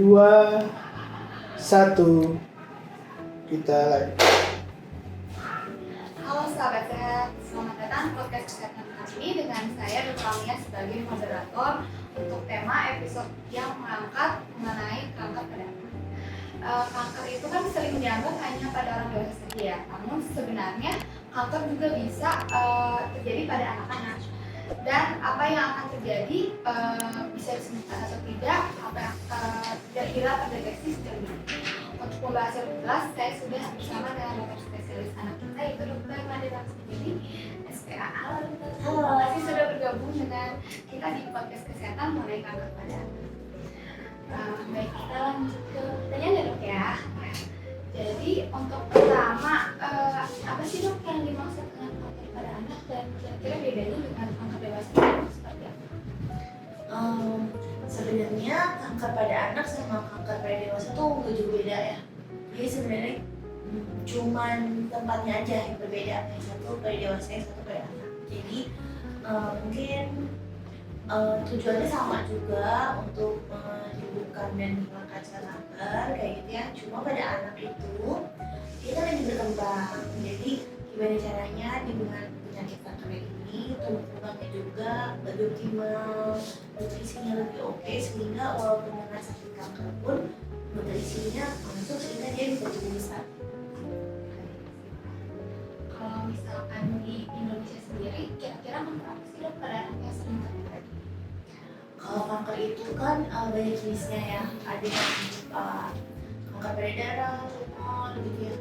2, 1. Kita live. Halo sahabat sehat, selamat datang di podcast kesehatan kali ini dengan saya Dr. Amia sebagai moderator untuk tema episode yang mengangkat mengenai kanker pada anak. Kanker itu kan sering dianggap hanya pada orang dewasa saja ya, namun sebenarnya kanker juga bisa terjadi pada anak-anak. Dan apa yang akan terjadi bisa disembuhkan atau tidak, apa yang kira-kira terdeteksi sejauh ini. Untuk membahas yang lebih jelas, saya sudah bersama dengan dokter spesialis anak kita yaitu Dr. Nadira Sendiri, SPA. Halo dokter. Terima kasih sudah bergabung dengan kita di podcast kesehatan mengenai kanker pada anak. Baik, kita lanjut ke pertanyaan ya dok ya. Jadi untuk pertama, apa sih dok yang dimaksud dengan kanker pada anak dan kira-kira bedanya dengan kanker dewasa itu seperti apa? Sebenarnya kanker pada anak sama kanker pada dewasa tuh nggak jauh beda ya. Jadi sebenarnya cuman tempatnya aja yang berbeda. Yang satu pada dewasa, yang satu pada anak. Jadi mungkin tujuannya sama juga untuk menyembuhkan dan menghilangkan sel kanker kayak gitu ya. Cuma pada anak itu kita lagi berkembang. Jadi gimana caranya dengan penyakit kanker ini tumbuh kembangnya juga lebih optimal, nutrisinya lebih oke, sehingga walaupun dengan sakit kanker pun nutrisinya masuk sehingga dia bisa tumbuh besar. Kalau misalkan di Indonesia sendiri, kira-kira kanker apa sih dok pada anak yang sering terjadi? Kalau kanker itu kan banyak jenisnya ya, ada yang kanker pada darah, tumor gitu ya.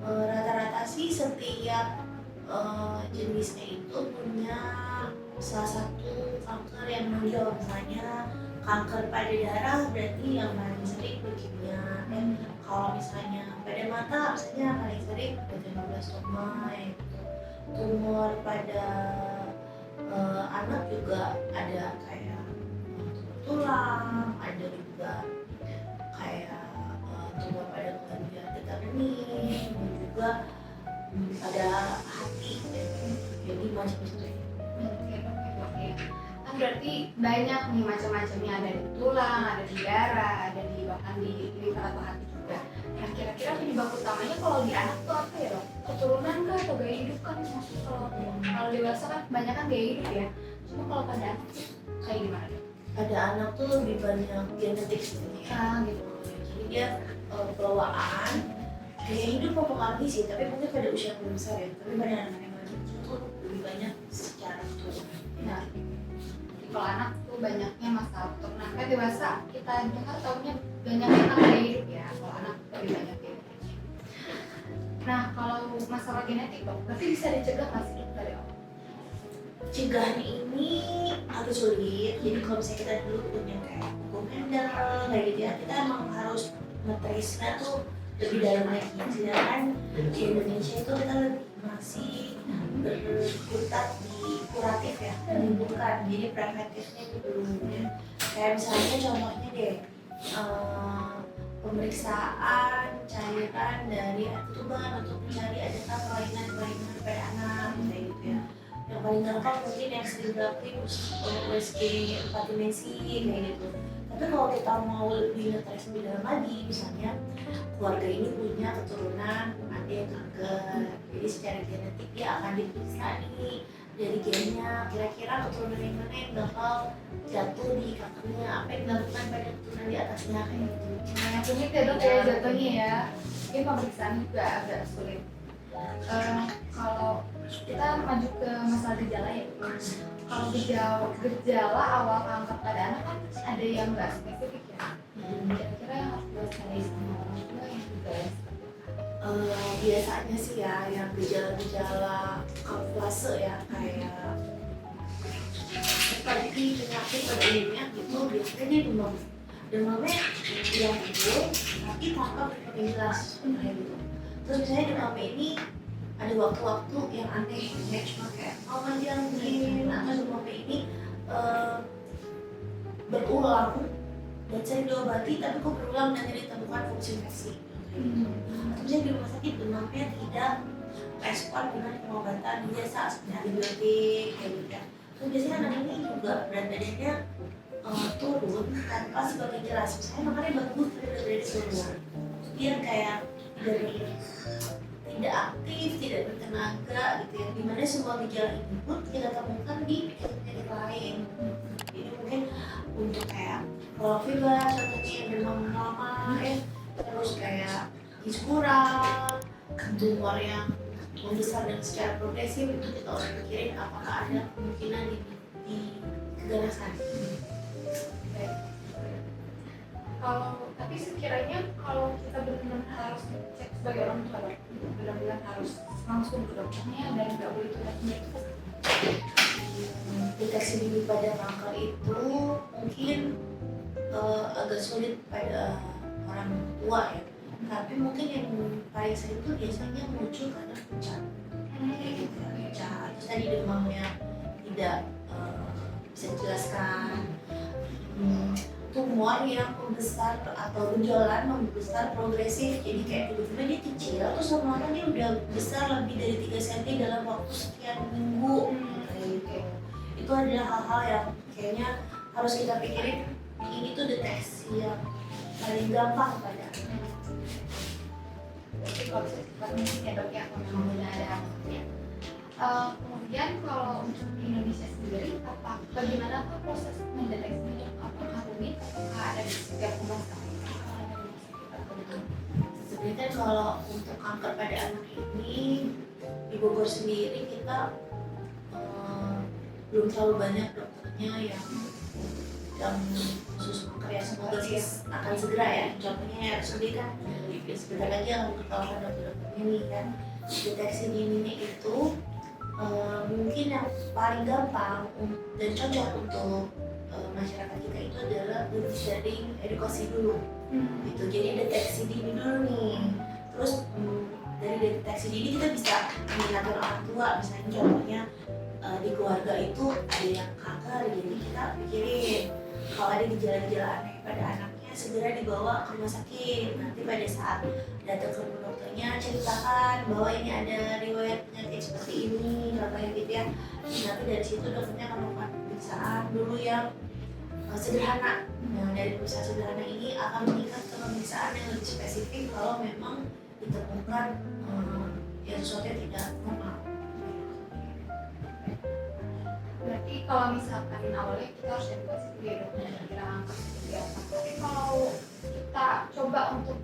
Rata-rata sih setiap jenisnya itu punya salah satu kanker yang menonjol. Misalnya kanker pada darah berarti yang paling sering leukemia. Kalau misalnya pada mata misalnya paling sering glioblastoma gitu. Tumor pada anak juga ada kayak tumor tulang, ada juga kayak tumor pada kelenjar getah bening, dan juga pada hati, jadi macam-macam. Oke. Kan berarti banyak nih macam-macamnya, ada di tulang, ada di darah, ada di bahkan di liver atau hati juga. Nah kira-kira penyebab utamanya kalau di anak tuh apa ya dok? Keturunan kah atau gaya hidup kan? Maksudnya kalau dewasa kan kebanyakan gaya hidup ya. Cuma kalau pada anak tuh kayak gimana dok? Pada anak tuh lebih banyak genetik sebenarnya. Gitu. Jadi dia bawaan. Gaya hidup mempengaruhi sih, tapi mungkin pada usia yang besar ya. Tapi pada anak-anak yang baru itu lebih banyak secara keturunan. Nah, jadi kalau anak tuh banyaknya masalah keturunan. Kan dewasa kita dengar tahunya banyaknya kan gaya hidup ya. Kalau anak lebih banyak gaya hidup. Nah, kalau masalah genetik dok, berarti bisa dicegah nggak sih dok dari awal? Cegahnya ini agak sulit. Jadi kalau misalnya kita dulu punya kayak hukum Mendel kayak gitu ya, kita emang harus nge-trace-nya tuh lebih dalam lagi. Sedangkan di Indonesia itu kita masih berkutat di kuratif ya, menyembuhkan. Jadi preventifnya itu belum ya. Kayak misalnya contohnya deh, pemeriksaan cairan dari hati tuban untuk mencari adakah kelainan-kelainan pada anak kayak gitu ya. Yang paling gampang mungkin yang sering dilakukan USG 4 dimensi kayak gitu. Tapi kalau kita mau lebih ngetes lebih dalam lagi, misalnya keluarga ini punya keturunan ada yang kanker, jadi secara genetik dia akan diperiksa nih dari gennya, kira-kira keturunan yang mana yang bakal jatuh di kankernya, apa yang dilakukan pada keturunan di atasnya kayak gitu. Nah, yang rumit ya dok ya jatuhnya ya. Mungkin pemeriksaan juga agak sulit. Kalau kita maju ke masalah gejala ya. Kalau gejala awal kanker pada anak kan ada yang nggak spesifik ya. Kira-kira yang harus diwaspadai sama orang tua yang juga Biasanya sih ya yang gejala-gejala kamuflase ya, kayak seperti penyakit pada umumnya gitu, biasanya dia demamnya yang timbul tapi tanpa penyakit jelas kayak gitu. Terus misalnya demamnya ini ada waktu-waktu yang aneh, ya cuma kayak yang dingin atau demamnya ini berulang dan sering diobati tapi kok berulang dan tidak ditemukan fungsi infeksi. Misalnya di rumah sakit demamnya tidak respon dengan pengobatan biasa seperti antibiotik kayak gitu ya. Terus biasanya anak ini juga berat badannya turun tanpa sebagai jelas, misalnya makannya bagus tapi udah dari turun, dia kayak tidak aktif, tidak bertenaga gitu ya, dimana semua gejala ini pun kita temukan di penyakit lain. Jadi mungkin untuk kayak fever contohnya yang demam lama ya, terus kayak gizi kurang, tumor yang membesar dan secara progresif, itu kita harus pikirin apakah ada kemungkinan di keganasan. Baik. Tapi sekiranya kalau kita benar-benar harus cek sebagai orang tua, benar-benar harus langsung ke dokternya dan nggak boleh tunda-tunda. Deteksi dini pada kanker itu mungkin agak sulit pada orang tua ya, tapi mungkin yang paling sering itu biasanya muncul karena puncak kayak gitu ya, puncak terus tadi demamnya tidak bisa dijelaskan, tumor yang membesar atau benjolan membesar progresif, jadi kayak tiba-tiba dia kecil terus lama-lama dia udah besar lebih dari 3 cm dalam waktu sekian minggu kayak gitu. Itu adalah hal-hal yang kayaknya harus kita pikirin. Ini tuh deteksi yang paling gampang pada Jadi kalau bisa kita ya dok ya, kalau memang benar ada hasilnya. Kemudian kalau untuk di Indonesia sendiri, bagaimana proses mendeteksinya? Apakah rumit? Apakah ada di setiap rumah sakit? sebenarnya kan kalau untuk kanker pada anak ini di Bogor sendiri kita belum terlalu banyak dokternya yang khusus kanker ya, semoga sih akan segera ya. Contohnya ya sendiri kan sebentar lagi akan ketahuan dokter-dokternya ini kan. Deteksi dininya itu mungkin yang paling gampang dan cocok untuk masyarakat kita itu adalah lebih sering edukasi dulu gitu. Jadi deteksi dini dulu nih, terus dari deteksi dini kita bisa mengingatkan orang tua, misalnya contohnya di keluarga itu ada yang kanker, jadi kita pikirin kalau ada gejala-gejala aneh pada anaknya segera dibawa ke rumah sakit. Nanti pada saat datang ke dokternya ceritakan bahwa ini ada riwayat penyakit seperti ini, contohnya gitu ya. Nanti dari situ dokternya akan melakukan pemeriksaan dulu yang sederhana. Nah, dari pemeriksaan sederhana ini akan meningkat ke pemeriksaan yang lebih spesifik kalau memang ditemukan sesuatu yang tidak normal. Berarti kalau misalkan awalnya kita harus edukasi dulu ya dok, kira-kira angka seperti apa. Tapi kalau kita coba untuk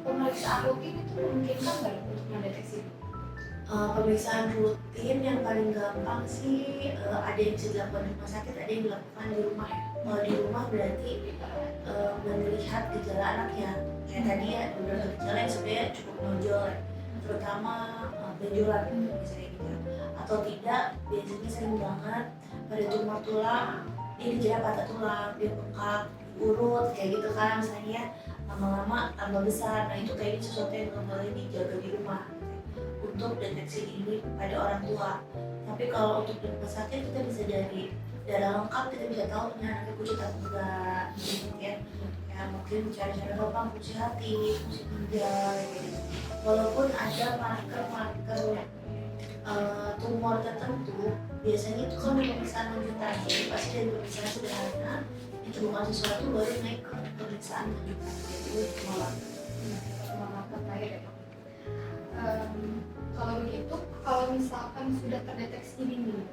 pemeriksaan rutin itu memungkinkan nggak dok untuk mendeteksi? Pemeriksaan rutin yang paling gampang sih ada yang bisa dilakukan di rumah sakit, ada yang dilakukan di rumah ya. Kalau di rumah berarti melihat gejala anak ya, kayak tadi ya beberapa gejala yang sebenarnya cukup menonjol ya, terutama benjolan misalnya gitu. Atau tidak, biasanya sering banget pada tumor tulang, dia dikira patah tulang, dia bengkak, urut kayak gitu kan misalnya, lama-lama tambah besar. Nah itu kayaknya sesuatu yang nggak boleh dijaga di rumah untuk deteksi dini pada orang tua. Tapi kalau untuk di rumah sakit kita bisa dari darah lengkap, kita bisa tahu ini anaknya kucing atau enggak gitu ya. Ya mungkin cara-cara gampang fungsi hati, fungsi ginjal gitu. Walaupun ada marker-marker tumor tertentu, biasanya itu kan dari pemeriksaan lanjutan. Jadi pasti dari pemeriksaan sederhana ditemukan sesuatu baru naik ke pemeriksaan lanjutan. Jadi itu Marker terakhir ya dok. Kalau begitu, kalau misalkan sudah terdeteksi dini,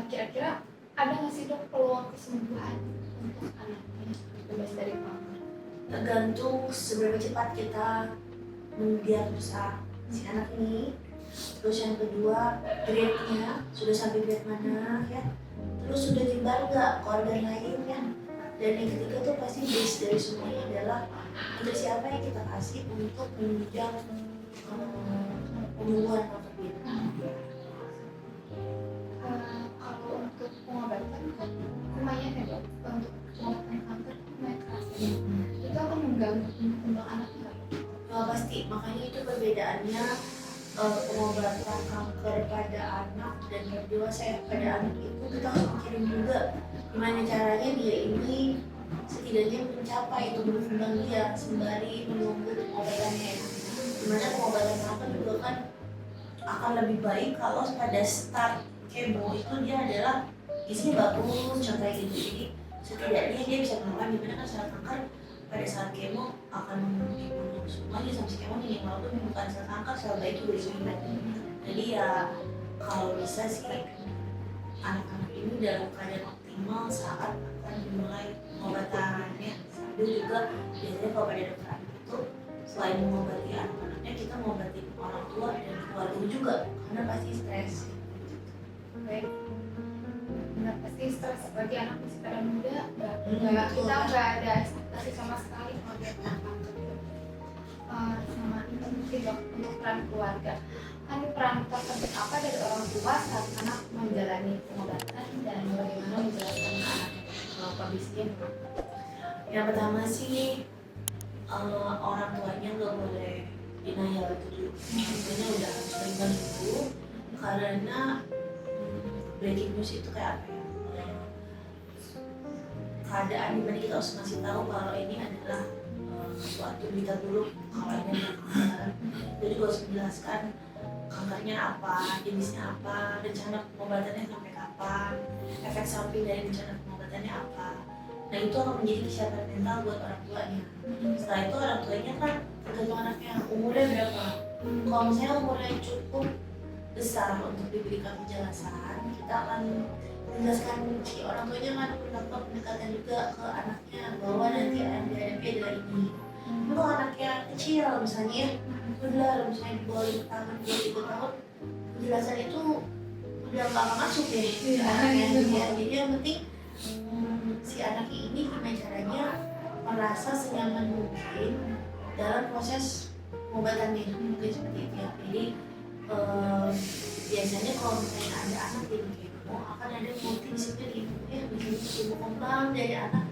kira-kira ada nggak sih dok peluang kesembuhan untuk anaknya bebas dari kanker? tergantung seberapa cepat kita mendiagnosa si anak ini. Terus yang kedua, grade-nya sudah sampai grade mana ya, terus sudah nyebar nggak ke organ lain ya. Dan yang ketiga tuh pasti base dari semuanya adalah nutrisi apa yang kita kasih untuk menunjang penyembuhan kanker ini. Kalau untuk pengobatan, lumayan ya dok. Untuk pengobatan kanker lumayan keras. Itu akan mengganggu kembang anak nggak? Pasti, makanya itu perbedaannya pengobatan kanker pada anak dan pada dewasa ya. Pada anak itu kita harus mikirin juga gimana caranya dia ini setidaknya mencapai tumbuh kembang dia sembari menunggu pengobatannya. Dimana pengobatan kanker juga kan akan lebih baik kalau pada start kemo itu dia adalah isinya bagus contohnya gitu. Jadi setidaknya dia bisa melakukan, dimana kan sel kanker pada saat kemo akan dibunuh semuanya sama si kemo nih, walaupun bukan sel kanker, sel baik juga disuliman. Jadi ya kalau bisa sih anak-anak ini dalam keadaan optimal saat akan dimulai pengobatannya. Sambil juga biasanya kalau pada dokter anak itu selain mengobati anak-anaknya, kita mengobati orang tua dan keluarga juga, karena pasti stres. Baik. Benar, pasti stres, apalagi anak masih pada muda, betul. kita nggak ada ekspektasi sama sekali kalau dia kena kanker itu. Sama itu mungkin dok, untuk peran keluarga. Kan peran terpenting apa dari orang tua saat anak menjalani pengobatan dan bagaimana menjelaskan ke anak kalau kondisinya gimana? Yang pertama sih orang tuanya nggak boleh denial itu dulu. Orang tuanya udah harus terima dulu, karena breaking news itu kayak apa ya? Keadaan dimana kita harus ngasih tahu kalau ini adalah suatu berita buruk, kalau ini adalah kanker. Jadi gue harus menjelaskan kankernya apa, jenisnya apa, rencana pengobatannya sampai kapan, efek samping dari rencana pengobatannya apa. Nah itu akan menjadi kesiapan mental buat orang tuanya. Setelah itu orang tuanya kan tergantung anaknya umurnya berapa. Kalau misalnya umurnya cukup besar untuk diberikan penjelasan, kita akan menjelaskan si orang tuanya kan melakukan pendekatan juga ke anaknya bahwa nanti ada adalah ini. Tapi kalau anaknya kecil misalnya, udah misalnya di bawah 5 tahun, 2-3 tahun, penjelasan itu udah nggak masuk deh ke anaknya. Jadi yang penting si anak ini gimana caranya merasa senyaman mungkin dalam proses pengobatannya, mungkin seperti itu ya. Jadi biasanya kalau misalnya ada anak di kemo akan ada multidisiplin ya, misalnya ilmu kembang dari anak,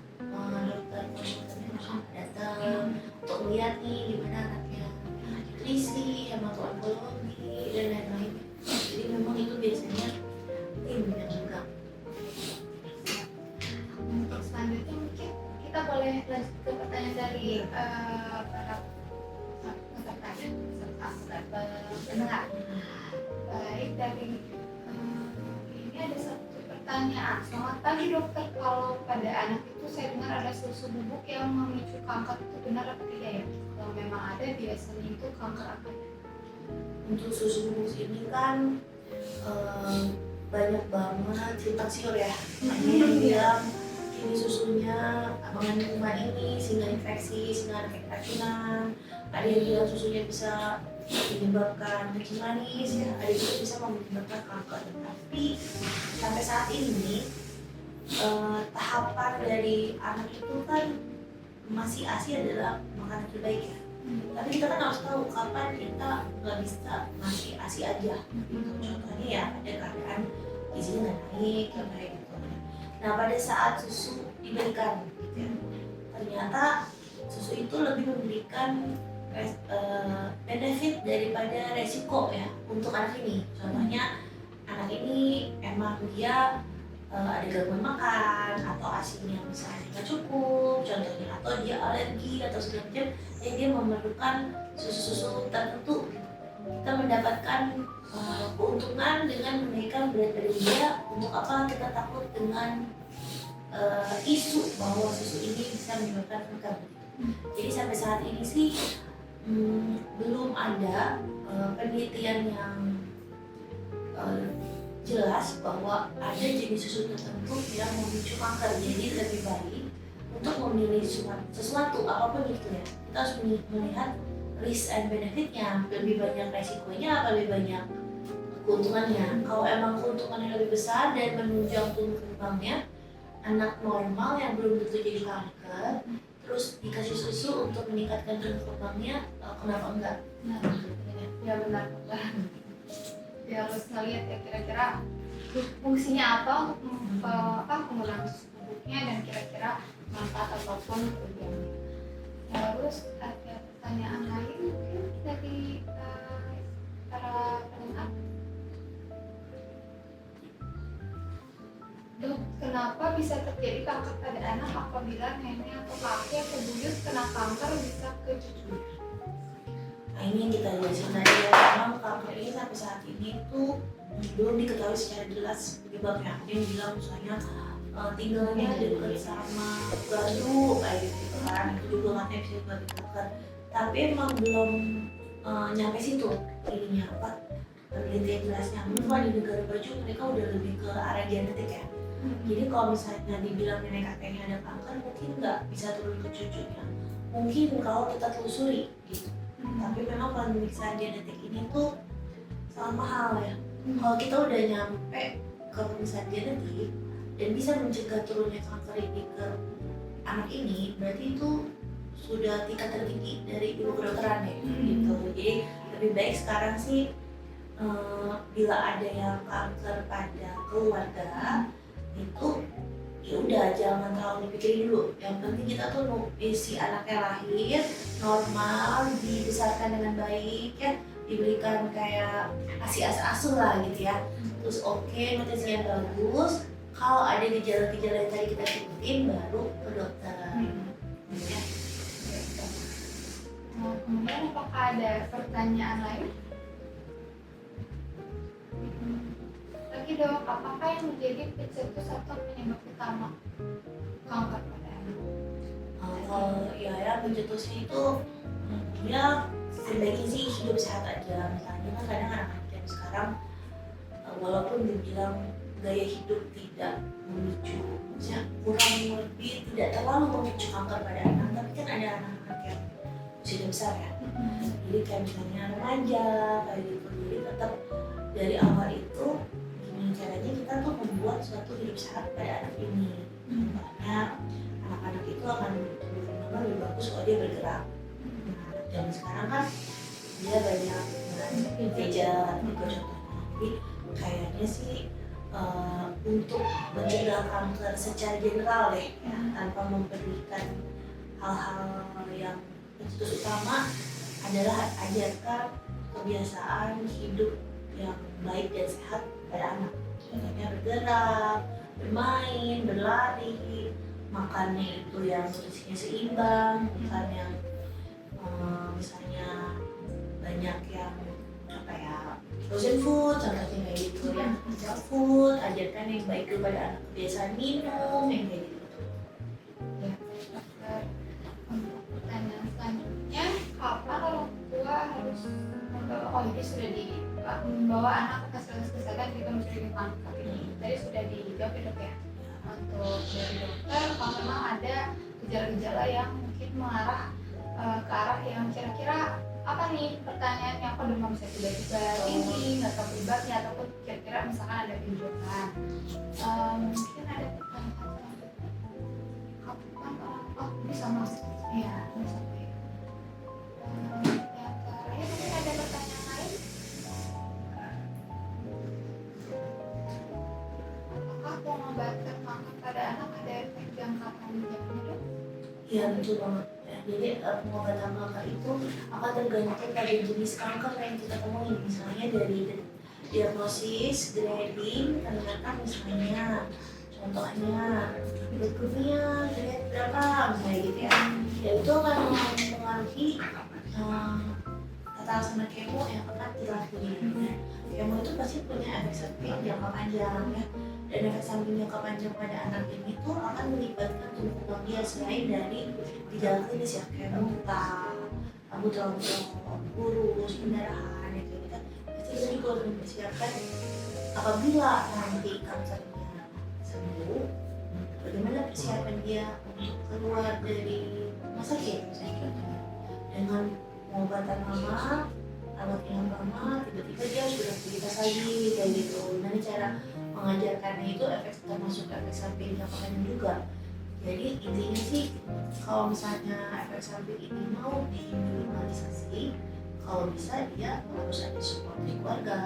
dokter konsultannya datang untuk melihat nih gimana anaknya nutrisi, hematonkologi dan lain-lain. Jadi memang itu biasanya tim yang megang. Untuk selanjutnya mungkin kita boleh lanjut ke pertanyaan dari para peserta pendengar. Baik, dari ini ada satu pertanyaan. Selamat pagi dokter, kalau pada anak itu saya dengar ada susu bubuk yang memicu kanker, itu benar atau tidak ya? Kalau memang ada, biasanya itu kanker apa ya? Untuk susu bubuk ini kan banyak banget simpang siur ya. Ada yang bilang ini susunya mengandung kuman ini sehingga infeksi, sehingga ada keracunan. Ada yang bilang susunya bisa menyebabkan kencing manis ya, ada juga bisa menyebabkan kanker. Tapi sampai saat ini tahapan dari anak itu kan masih ASI adalah makanan terbaik ya. Tapi kita kan harus tahu kapan kita nggak bisa ngasih ASI aja. Gitu. Contohnya ya ada keadaan gizinya nggak naik kayak gitu. Nah pada saat susu diberikan, gitu ya, ternyata susu itu lebih memberikan benefit daripada resiko ya untuk anak ini. Contohnya anak ini emang dia ada gangguan makan atau asinya misalnya nggak cukup, contohnya, atau dia alergi atau segala macam, jadi dia memerlukan susu-susu tertentu. Kita mendapatkan keuntungan dengan menaikkan berat badan dia. Untuk apa kita takut dengan isu bahwa susu ini bisa menyebabkan kanker? Jadi sampai saat ini sih belum ada penelitian yang jelas bahwa ada jenis susu tertentu yang memicu kanker. Jadi lebih baik untuk memilih sesuatu apapun itu ya, kita harus melihat risk and benefitnya, lebih banyak resikonya apa lebih banyak keuntungannya. Kalau emang keuntungannya lebih besar dan menunjang tumbuh kembangnya anak normal yang belum tentu jadi kanker, terus dikasih susu untuk meningkatkan tumbuh kembangnya, kenapa enggak? Nah, ya benar. Ya harus ngeliat ya kira-kira fungsinya apa untuk penggunaan susu bubuknya dan kira-kira manfaat ataupun kerugiannya. Terus ada pertanyaan lain mungkin dari para pendengar. Dok, kenapa bisa terjadi kanker pada anak apabila nenek atau kakek atau buyut kena kanker bisa ke cucunya? Nah ini yang kita jelasin tadi ya, memang kanker ini sampai saat ini tuh belum diketahui secara jelas penyebabnya. Ada yang bilang misalnya tinggalnya dekat sama gardu kayak gitu kan, itu juga katanya bisa lebih dekat. Tapi emang belum nyampe situ ininya apa penelitian jelasnya. Mungkin kalau di negara baju mereka udah lebih ke arah genetik ya. Jadi kalau misalnya dibilang nenek kakeknya ada kanker, mungkin nggak bisa turun ke cucunya. Mungkin kalau kita telusuri gitu. Tapi memang pemeriksaan genetik ini tuh sangat mahal ya. Kalau kita udah nyampe ke pemeriksaan genetik dan bisa mencegah turunnya kanker ini ke anak ini, berarti itu sudah tingkat tertinggi dari ilmu kedokteran ya gitu. Jadi lebih baik sekarang sih bila ada yang kanker pada keluarga itu ya udah jangan terlalu dipikirin dulu. Yang penting kita tuh si anaknya lahir normal, dibesarkan dengan baik ya, diberikan kayak asuh lah gitu ya. Terus oke, nutrisinya bagus. Kalau ada gejala-gejala yang tadi kita sebutin baru ke dokter. Ya. Kemudian apakah ada pertanyaan lain? Lagi dok, apakah yang menjadi pencetus atau penyebab utama kanker pada anak? Kalau ya pencetusnya itu dia sebaiknya sih hidup sehat aja. Misalnya kan kadang anak-anak yang sekarang walaupun dibilang gaya hidup tidak memicu, maksudnya kurang lebih tidak terlalu memicu kanker pada anak, tapi kan ada anak-anak yang sudah besar ya. Jadi kayak misalnya remaja kayak gitu. Jadi tetap dari awal itu gimana caranya kita tuh membuat suatu hidup sehat pada anak ini. Makanya anak-anak itu akan tumbuh lebih bagus kalau dia bergerak. Nah, zaman sekarang kan dia banyak gadget gitu contohnya. Jadi kayaknya sih untuk mencegah kanker secara general deh ya, tanpa memberikan hal-hal yang pencetus utama adalah ajarkan kebiasaan hidup yang baik dan sehat pada anak. Contohnya bergerak, bermain, berlari, makannya itu yang nutrisinya seimbang, bukan yang misalnya banyak yang apa ya frozen food, contohnya kayak gitu ya, junk food, ajarkan yang baik kepada anak, kebiasaan minum yang kayak gitu. Ya, dokter. Untuk pertanyaan selanjutnya, kapan orang tua harus membawa membawa anak ke fasilitas kesehatan jika mencurigai kanker ini? Tadi sudah dijawab ya dok ya. Untuk dari dokter, kalau memang ada gejala-gejala yang mungkin mengarah ke arah yang kira-kira apa nih pertanyaan yang kok demam bisa tiba-tiba tinggi, nggak tahu penyebabnya, ataupun kira-kira misalkan ada kejutan, mungkin ada pertanyaan selanjutnya kapan bisa masuk ya bisa ya. Yang terakhir mungkin ada pertanyaan lain, apakah pengobatan kanker pada anak ada efek jangka panjangnya dok? Iya betul banget. Jadi pengobatan kanker itu akan tergantung pada jenis kanker yang kita temuin. Misalnya dari diagnosis, grading, ternyata misalnya contohnya leukemia grade berapa misalnya gitu ya. Ya itu akan mempengaruhi tata laksana kemo yang akan dilakukan. Kemo itu pasti punya efek samping jangka panjang ya. Dan efek samping jangka panjang pada anak ini tuh akan melibatkan tubuh kembang dia selain dari gejala klinis ya kayak muntah, rambut rontok, kurus, pendarahan ya kayak gitu. Pasti kita juga harus mempersiapkan apabila nanti kankernya sembuh, bagaimana persiapan dia untuk keluar dari rumah sakit misalnya contohnya dengan pengobatan lama, rawat yang lama, tiba-tiba dia sudah aktivitas lagi kayak gitu. Gimana cara mengajarkannya itu termasuk efek samping jangka panjang juga. Jadi intinya sih kalau misalnya efek samping ini mau diminimalisasi, kalau bisa dia harus ada support dari keluarga,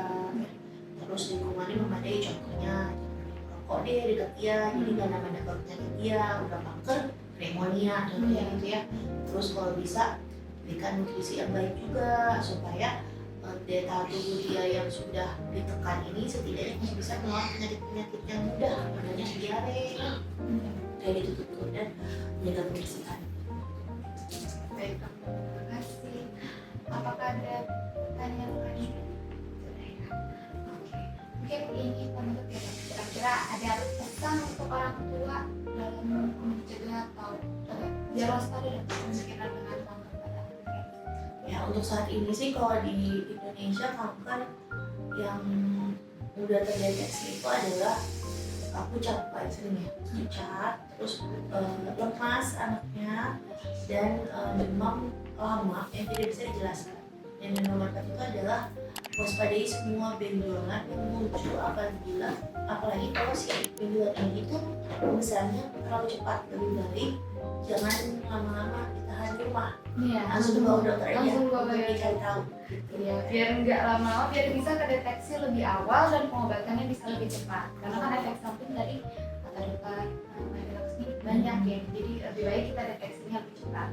terus lingkungannya memadai, contohnya rokok deh deket dia, jadi gak nambah penyakit dia, udah kanker, pneumonia contohnya gitu ya. Terus kalau bisa berikan nutrisi yang baik juga supaya daya tahan tubuh dia yang sudah ditekan ini setidaknya masih bisa melawan penyakit-penyakit yang mudah, adanya diare kayak gitu tuh, dan menjaga kebersihan. Baik, terima kasih. Apakah ada pertanyaan lain? Sudah ya. Oke, mungkin ini penutup ya dok. kira-kira ada pesan untuk orang tua dalam mencegah atau biar waspada dan kemungkinan dengan kanker pada anak? Ya untuk saat ini sih kalau di Indonesia kanker yang udah terdeteksi itu adalah pucat paling sering ya, pucat, terus lemas anaknya, dan demam lama yang tidak bisa dijelaskan. Yang nomor 4 itu adalah waspadai semua benjolan yang muncul apalagi kalau si benjolan ini itu besarnya terlalu cepat. Lebih baik jangan lama-lama ditahan di rumah, Iya, langsung dibawa dokter aja langsung bawa untuk ya. dicari tahu. Ya, biar nggak lama-lama, biar bisa kedeteksi lebih awal dan pengobatannya bisa lebih cepat. Karena kan efek samping dari mata depan, ini banyak ya, jadi lebih baik kita deteksinya lebih cepat.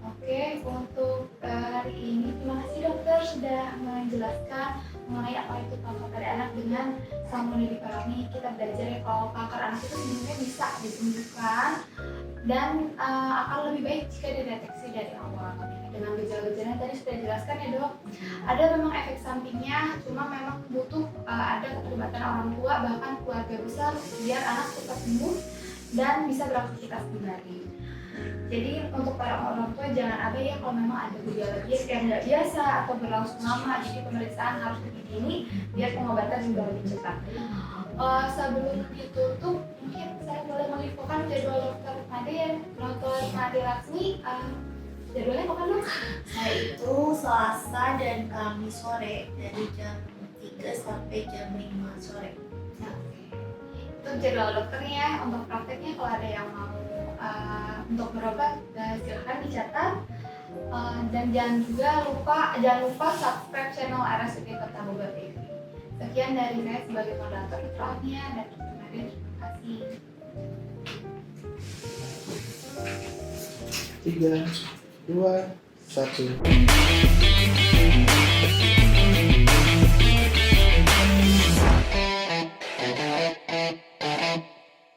Oke, untuk hari ini terima kasih dokter sudah menjelaskan mengenai apa itu kanker pada anak dengan Samuni Dipahami. Kita belajar ya kalau kanker anak itu sebenarnya bisa disembuhkan dan akan lebih baik jika dideteksi dari awal. Dengan gejala-gejala yang tadi sudah dijelaskan ya dok, ada memang efek sampingnya, cuma memang butuh ada keterlibatan orang tua bahkan keluarga besar biar anak cepat sembuh dan bisa beraktivitas kembali. Jadi untuk para orang tua jangan abai ya kalau memang ada gejala yang nggak biasa atau berlangsung lama, jadi pemeriksaan harus lebih dini biar pengobatan juga lebih cepat. Sebelum ditutup, mungkin saya boleh menginfokan jadwal dokter Nadia, dokter Nadia Laksmi. Jadwalnya kapan dok? Saya itu Selasa dan Kamis sore dari jam 3 sampai jam 5 sore. Nah, itu jadwal dokternya. Untuk prakteknya kalau ada yang mau untuk berobat, silakan dicatat. Dan jangan lupa subscribe channel RSUD Kota Bogor TV. Sekian dari saya sebagai moderator Ikrahnya dan dokter Nadia. Terima kasih. 3, 2, 1.